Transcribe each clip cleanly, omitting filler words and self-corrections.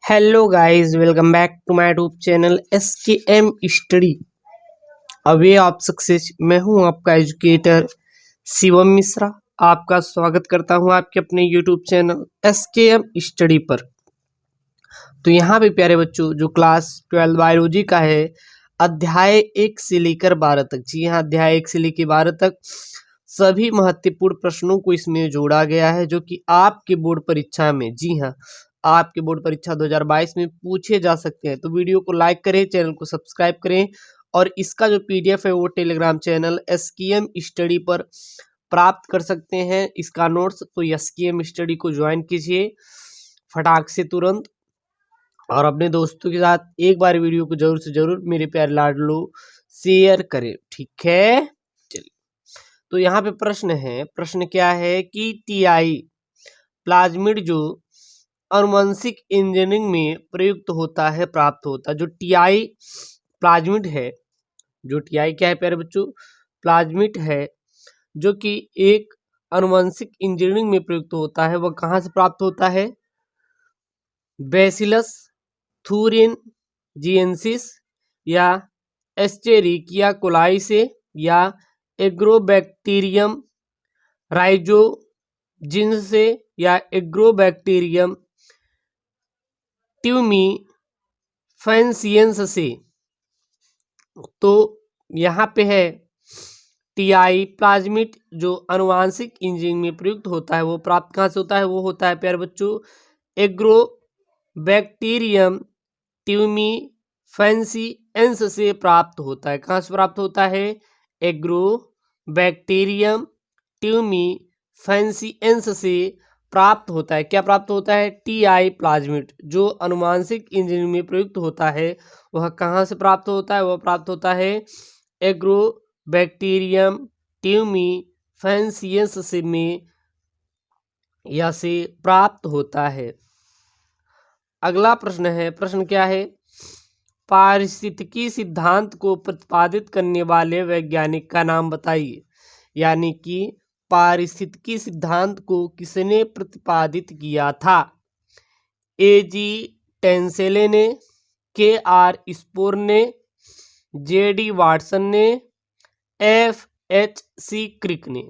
Hello guys, welcome back to my YouTube channel SKM study. अवे आप success. मैं हूं आपका एजुकेटर शिवम मिश्रा। आपका स्वागत करता हूं आपके अपने यूट्यूब चैनल SKM स्टडी पर। तो यहाँ पे प्यारे बच्चों, जो क्लास 12 बायोलॉजी का है, अध्याय 1 से लेकर 12 तक, जी हाँ, अध्याय 1 से लेकर 12 तक सभी महत्वपूर्ण प्रश्नों को इसमें जोड़ा गया है, जो कि आपके बोर्ड परीक्षा में, जी हाँ, आपके बोर्ड परीक्षा 2022 में पूछे जा सकते हैं। तो वीडियो को लाइक करें, चैनल को सब्सक्राइब करें, और इसका जो PDF है वो टेलीग्राम चैनल SKM स्टडी पर प्राप्त कर सकते हैं। इसका नोट्स तो SKM स्टडी को ज्वाइन कीजिए फटाक से तुरंत, और अपने दोस्तों के साथ एक बार वीडियो को जरूर से जरूर मेरे प्यारे लाडलो शेयर करें, ठीक है। चलिए, तो यहाँ पे प्रश्न है। प्रश्न क्या है कि TI प्लाज्मिड जो आनुवंशिक इंजीनियरिंग में प्रयुक्त होता है, प्राप्त होता है। जो TI प्लाज्मिड है, जो TI क्या है प्यारे बच्चों, प्लाज्मिड है, जो कि एक आनुवंशिक इंजीनियरिंग में प्रयुक्त होता है, वह कहाँ से प्राप्त होता है? बैसिलस थूरिन जिएंसिस या एस्चेरिकिया कोलाई से, या एग्रोबैक्टीरियम राइजोजिन्स से, या एग्रोबैक्टीरियम ट्यूमी फैंसियंस से। तो यहाँ पे है TI प्लाज्मिड जो आनुवांशिक इंजीनियरिंग में प्रयुक्त होता है, वो प्राप्त कहाँ से होता है? वो होता है प्यारे बच्चों एग्रोबैक्टीरियम ट्यूमी फैंसियंस से प्राप्त होता है। कहाँ से प्राप्त होता है? एग्रोबैक्टीरियम ट्यूमी फैंसियंस से प्राप्त होता है। क्या प्राप्त होता है? TI प्लाज्मिड जो आनुवांशिक इंजीनियरिंग में प्रयुक्त होता है, वह कहाँ से प्राप्त होता है? वह प्राप्त होता है एग्रोबैक्टीरियम ट्यूमी फैंसियंस से में या से प्राप्त होता है। अगला प्रश्न है। प्रश्न क्या है? पारिस्थितिकी सिद्धांत को प्रतिपादित करने वाले वैज्ञानिक का नाम बताइए। यानी कि पारिस्थितिकी सिद्धांत को किसने प्रतिपादित किया था? AG टेंसेले ने, KR स्पोर ने, JD वाटसन ने, FHC क्रिक ने।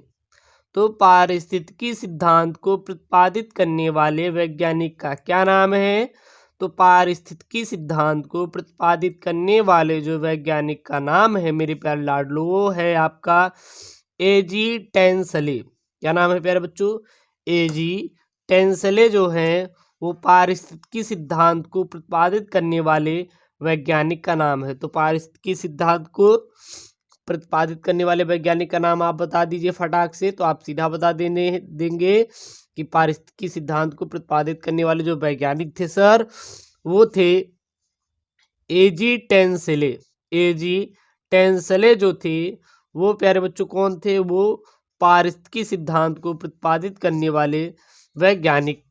तो पारिस्थितिकी सिद्धांत को प्रतिपादित करने वाले वैज्ञानिक का क्या नाम है? तो पारिस्थितिकी सिद्धांत को प्रतिपादित करने वाले जो वैज्ञानिक का नाम है मेरे प्यारे लाडलो, वो है आपका AG टेंसले। क्या नाम है प्यारे बच्चों? AG टेंसले जो है वो पारिस्थितिकी सिद्धांत को प्रतिपादित करने वाले वैज्ञानिक का नाम है। तो पारिस्थितिकी सिद्धांत को प्रतिपादित करने वाले वैज्ञानिक का नाम आप बता दीजिए फटाक से। तो आप सीधा बता देंगे कि पारिस्थितिकी सिद्धांत को प्रतिपादित करने वाले जो वैज्ञानिक थे सर, वो थे AG टेंसले। AG टेंसले जो थे वो प्यारे बच्चों कौन थे? वो पारिस्थितिकी सिद्धांत को प्रतिपादित करने वाले वैज्ञानिक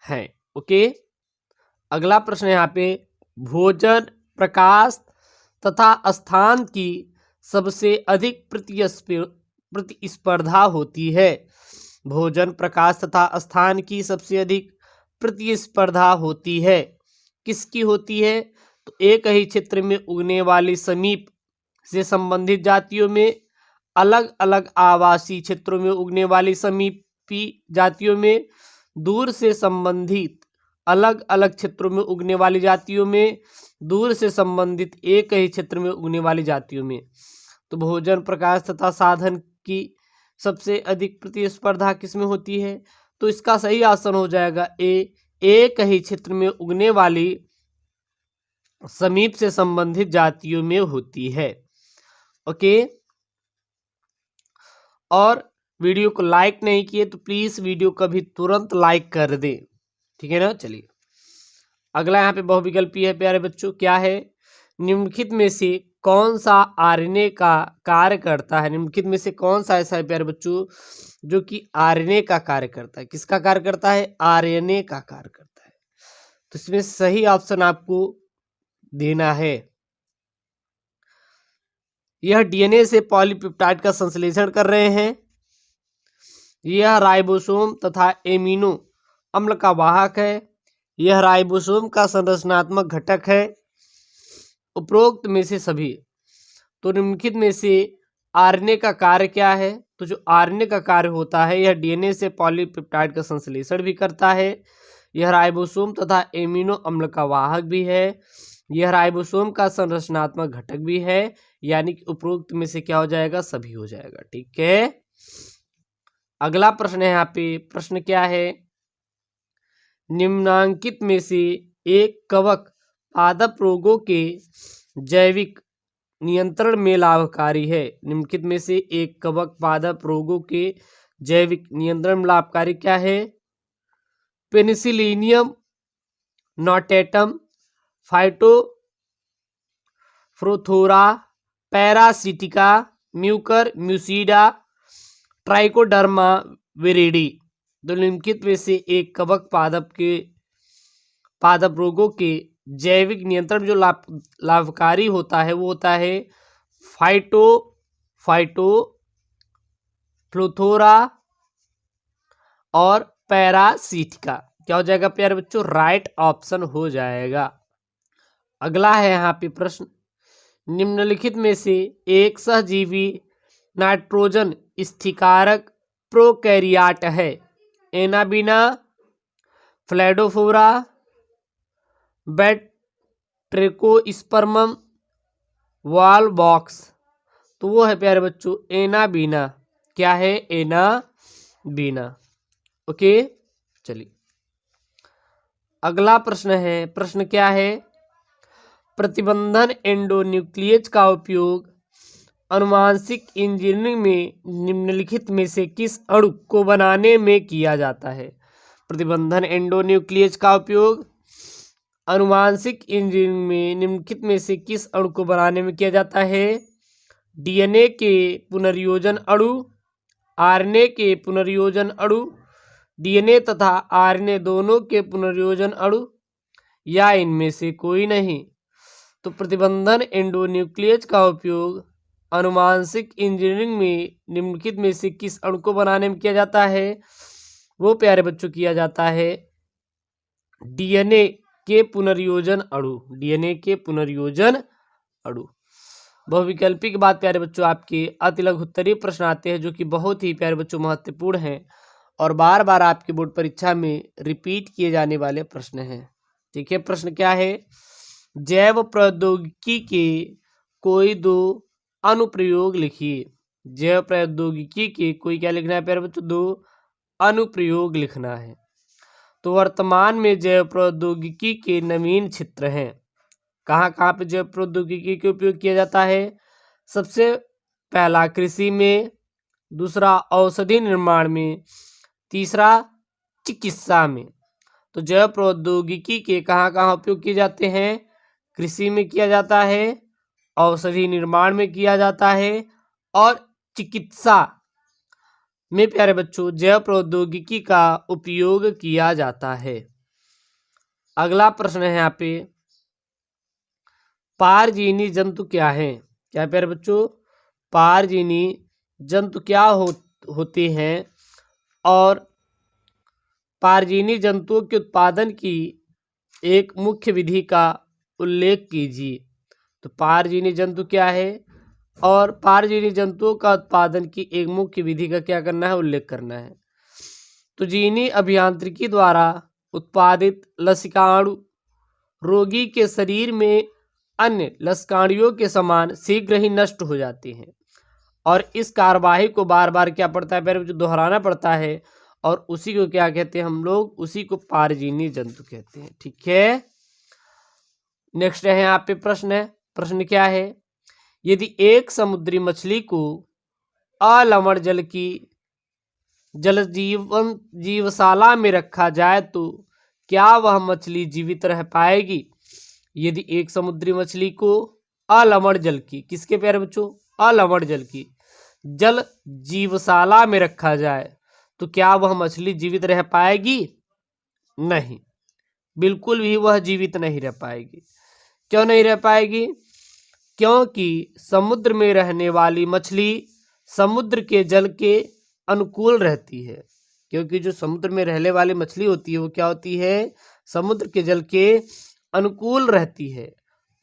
हैं। ओके, अगला प्रश्न यहाँ पे, भोजन, प्रकाश तथा स्थान की सबसे अधिक प्रतिस्पर्धा होती है। भोजन, प्रकाश तथा स्थान की सबसे अधिक प्रतिस्पर्धा होती है। किसकी होती है? तो एक ही क्षेत्र में उगने वाली समीप से संबंधित जातियों में, अलग अलग आवासीय क्षेत्रों में उगने वाली समीपी जातियों में, दूर से संबंधित अलग अलग क्षेत्रों में उगने वाली जातियों में, दूर से संबंधित एक ही क्षेत्र में उगने वाली जातियों में। तो भोजन, प्रकाश तथा साधन की सबसे अधिक प्रतिस्पर्धा किसमें होती है? तो इसका सही आंसर हो जाएगा ए, एक ही क्षेत्र में उगने वाली समीप से संबंधित जातियों में होती है। ओके, और वीडियो को लाइक नहीं किए तो प्लीज वीडियो को भी तुरंत लाइक कर दे, ठीक है ना। चलिए, अगला यहाँ पे बहुविकल्पी है प्यारे बच्चों। क्या है? निम्नलिखित में से कौन सा RNA का कार्य करता है? निम्नलिखित में से कौन सा ऐसा है प्यारे बच्चों जो कि RNA का कार्य करता है? किसका कार्य करता है? RNA का कार्य करता है। तो इसमें सही ऑप्शन आपको देना है। यह DNA से पॉलीपेप्टाइड का संश्लेषण कर रहे हैं। यह राइबोसोम तथा एमिनो अम्ल का वाहक है। यह राइबोसोम का संरचनात्मक घटक है। उपरोक्त में से सभी, तो निम्नलिखित में से आरएनए का कार्य क्या है? तो जो आरएनए का कार्य होता है यह डीएनए से पॉलीपेप्टाइड का संश्लेषण भी करता है। यह राइबोसोम तथा एमिनो अम्ल का वाहक भी है। यह राइबोसोम का संरचनात्मक घटक भी है। यानी कि उपरोक्त में से क्या हो जाएगा? सभी हो जाएगा। ठीक है, अगला प्रश्न है यहाँ पे। प्रश्न क्या है? निम्नांकित में से एक कवक पादप रोगों के जैविक नियंत्रण में लाभकारी है। निम्नलिखित में से एक कवक पादप रोगों के जैविक नियंत्रण में लाभकारी क्या है? पेनिसिलिनियम नोटेटम, फाइटोफ्रोथोरा, पैरासिटिका, म्यूकर म्यूसिडा, ट्राइकोडर्मा विरिडी। तो निम्नलिखित में से एक कवक पादप रोगों के जैविक नियंत्रण जो लाभकारी होता है वो होता है फाइटोफ्लोथोरा और पैरासिटिका। क्या हो जाएगा प्यारे बच्चों? राइट ऑप्शन हो जाएगा। अगला है यहाँ पे प्रश्न, निम्नलिखित में से एक सहजीवी नाइट्रोजन स्थिकारक प्रोकैरियोट है। Anabaena, फ्लैडोफोरा, बैट्रिकोस्पर्मम, wallbox. तो वो है प्यारे बच्चों एनाबीना। क्या है? एनाबीना। ओके, चलिए अगला प्रश्न है। प्रश्न क्या है? प्रतिबंधन एंडोन्यूक्लियस का उपयोग अनुवांशिक इंजीनियरिंग में निम्नलिखित में से किस अणु को बनाने में किया जाता है? प्रतिबंधन एंडोन्यूक्लियस का उपयोग अनुवांशिक इंजीनियरिंग में निम्नलिखित में से किस अणु को बनाने में किया जाता है? डीएनए के पुनर्योजन अणु, आरएनए के पुनर्योजन अणु, डीएनए तथा आरएनए दोनों के पुनर्योजन अणु, या इनमें से कोई नहीं। तो प्रतिबंधन एंडोन्यूक्लियस का उपयोग अनुवांशिक इंजीनियरिंग में निम्नलिखित में से किस अणु को बनाने में किया जाता है? वो प्यारे बच्चों किया जाता है डीएनए के पुनर्योजन अणु, डीएनए के पुनर्योजन अणु। बहुविकल्पी के बाद प्यारे बच्चों आपके अति लघु उत्तरीय प्रश्न आते हैं जो कि बहुत ही प्यारे बच्चों महत्वपूर्ण हैं और बार बार आपके बोर्ड परीक्षा में रिपीट किए जाने वाले प्रश्न हैं। ठीक है, प्रश्न क्या है? जैव प्रौद्योगिकी के कोई दो अनुप्रयोग लिखिए। जैव प्रौद्योगिकी के कोई क्या लिखना है प्यारे बच्चों? दो अनुप्रयोग लिखना है। तो वर्तमान में जैव प्रौद्योगिकी के नवीन क्षेत्र हैं। कहाँ कहाँ पे जैव प्रौद्योगिकी के उपयोग किया जाता है? सबसे पहला कृषि में, दूसरा औषधि निर्माण में, तीसरा चिकित्सा में। तो जैव प्रौद्योगिकी के कहाँ कहाँ उपयोग किए जाते हैं? कृषि में किया जाता है, औषधि निर्माण में किया जाता है और चिकित्सा में प्यारे बच्चों जैव प्रौद्योगिकी का उपयोग किया जाता है। अगला प्रश्न है यहाँ पे, पारजीवी जंतु क्या है? क्या प्यारे बच्चों? पारजीवी जंतु क्या होते हैं और पारजीवी जंतुओं के उत्पादन की एक मुख्य विधि का उल्लेख कीजिए। तो पारजीवी जंतु क्या है और पारजीवी जंतुओं का उत्पादन की एक मुख्य विधि का क्या करना है? उल्लेख करना है। तो जीनी अभियांत्रिकी द्वारा उत्पादित लसिकाणु रोगी के शरीर में अन्य लसिकाणुओं के समान शीघ्र ही नष्ट हो जाते हैं और इस कार्यवाही को बार बार क्या पड़ता है प्यारे बच्चों? दोहराना पड़ता है और उसी को क्या कहते हैं हम लोग? उसी को पारजीवी जंतु कहते हैं। ठीक है, नेक्स्ट है यहाँ पे प्रश्न है। प्रश्न क्या है? यदि एक समुद्री मछली को अलवण जल की जीवशाला में रखा जाए तो क्या वह मछली जीवित रह पाएगी? यदि एक समुद्री मछली को अलवण जल की, किसके प्यारे बच्चों? अलवण जल की जल जीवशाला में रखा जाए तो क्या वह मछली जीवित रह पाएगी? नहीं, बिल्कुल भी वह जीवित नहीं रह पाएगी। क्यों नहीं रह पाएगी? क्योंकि समुद्र में रहने वाली मछली समुद्र के जल के अनुकूल रहती है। क्योंकि जो समुद्र में रहने वाली मछली होती है वो क्या होती है? समुद्र के जल के अनुकूल रहती है।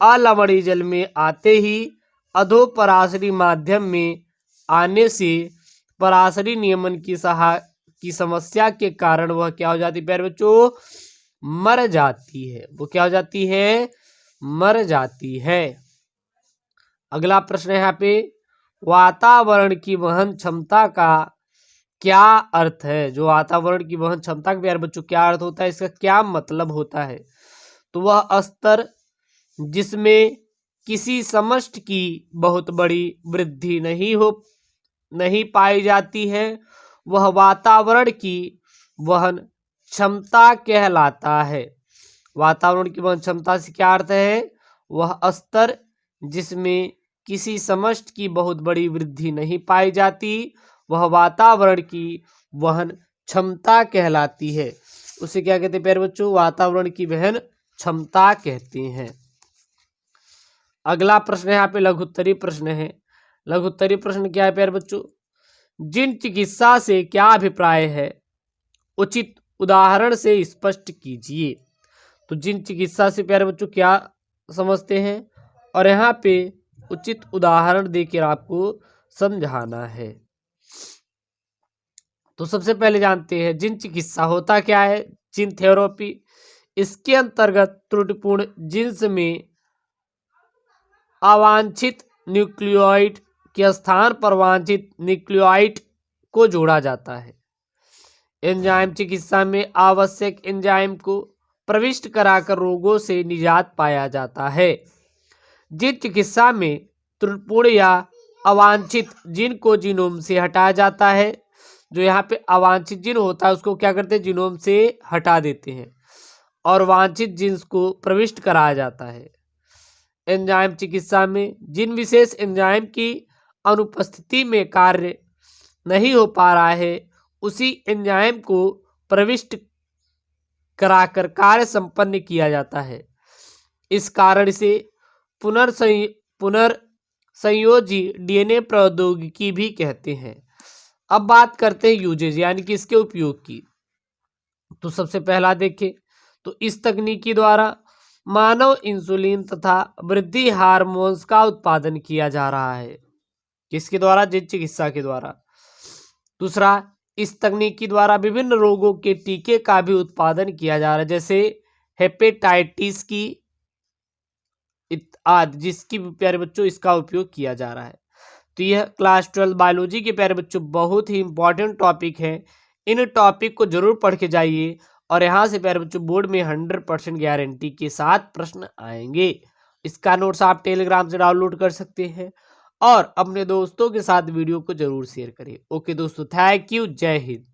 अलवणीय जल में आते ही अधोपराशरी माध्यम में आने से पराशरी नियमन की समस्या के कारण वह क्या हो जाती है प्यारे बच्चों, मर जाती है। वो क्या हो जाती है, मर जाती है। अगला प्रश्न है यहाँ पे, वातावरण की वहन क्षमता का क्या अर्थ है। जो वातावरण की वहन क्षमता का प्यारे बच्चों क्या अर्थ होता है, इसका क्या मतलब होता है। तो वह स्तर जिसमें किसी समष्टि की बहुत बड़ी वृद्धि नहीं पाई जाती है, वह वातावरण की वहन क्षमता कहलाता है। वातावरण की वहन क्षमता से क्या अर्थ है, वह स्तर जिसमें किसी समष्टि की बहुत बड़ी वृद्धि नहीं पाई जाती, वह वातावरण की वहन क्षमता कहलाती है। उसे क्या कहते हैं प्यारे बच्चों, वातावरण की वहन क्षमता कहते हैं। अगला प्रश्न यहाँ पे लघुत्तरी प्रश्न है। लघुत्तरी प्रश्न क्या है प्यारे बच्चों, जिन चिकित्सा से क्या अभिप्राय है, उचित उदाहरण से स्पष्ट कीजिए। तो जिन चिकित्सा से प्यारे बच्चों क्या समझते हैं, और यहाँ पे उचित उदाहरण देकर आपको समझाना है। तो सबसे पहले जानते हैं जिन चिकित्सा होता क्या है, जिन थेरेपी। इसके अंतर्गत त्रुटिपूर्ण जिन्स में अवांछित न्यूक्लियोइड के स्थान पर वांछित न्यूक्लियोइड को जोड़ा जाता है। एंजाइम चिकित्सा में आवश्यक एंजाइम को प्रविष्ट कराकर रोगों से निजात पाया जाता है। जिन चिकित्सा में त्रुटिपूर्ण या अवांछित जिन को जीनोम से हटाया जाता है, जो यहाँ पे अवांछित जिन होता है उसको क्या करते हैं, जीनोम से हटा देते हैं, और वांछित जीन्स को प्रविष्ट कराया जाता है। एंजाइम चिकित्सा में जिन विशेष एंजाइम की अनुपस्थिति में कार्य नहीं हो पा रहा है, उसी एंजाइम को प्रविष्ट कराकर कार्य संपन्न किया जाता है। इस कारण से पुनर्संयोजी डीएनए प्रौद्योगिकी भी कहते हैं। अब बात करते हैं यूजेज यानी कि इसके उपयोग की। तो सबसे पहला देखें तो इस तकनीकी द्वारा मानव इंसुलिन तथा वृद्धि हार्मोन्स का उत्पादन किया जा रहा है। किसके द्वारा, जिन चिकित्सा के द्वारा। दूसरा, इस तकनीक के द्वारा विभिन्न रोगों के टीके का भी उत्पादन किया जा रहा है, जैसे हेपेटाइटिस की आदि, जिसकी प्यारे बच्चों इसका उपयोग किया जा रहा है। तो यह क्लास 12 बायोलॉजी के प्यारे बच्चों बहुत ही इंपॉर्टेंट टॉपिक है। इन टॉपिक को जरूर पढ़ के जाइए, और यहाँ से प्यारे बच्चों बोर्ड में 100% गारंटी के साथ प्रश्न आएंगे। इसका नोट्स आप टेलीग्राम से डाउनलोड कर सकते हैं, और अपने दोस्तों के साथ वीडियो को जरूर शेयर करें। ओके दोस्तों, थैंक यू, जय हिंद।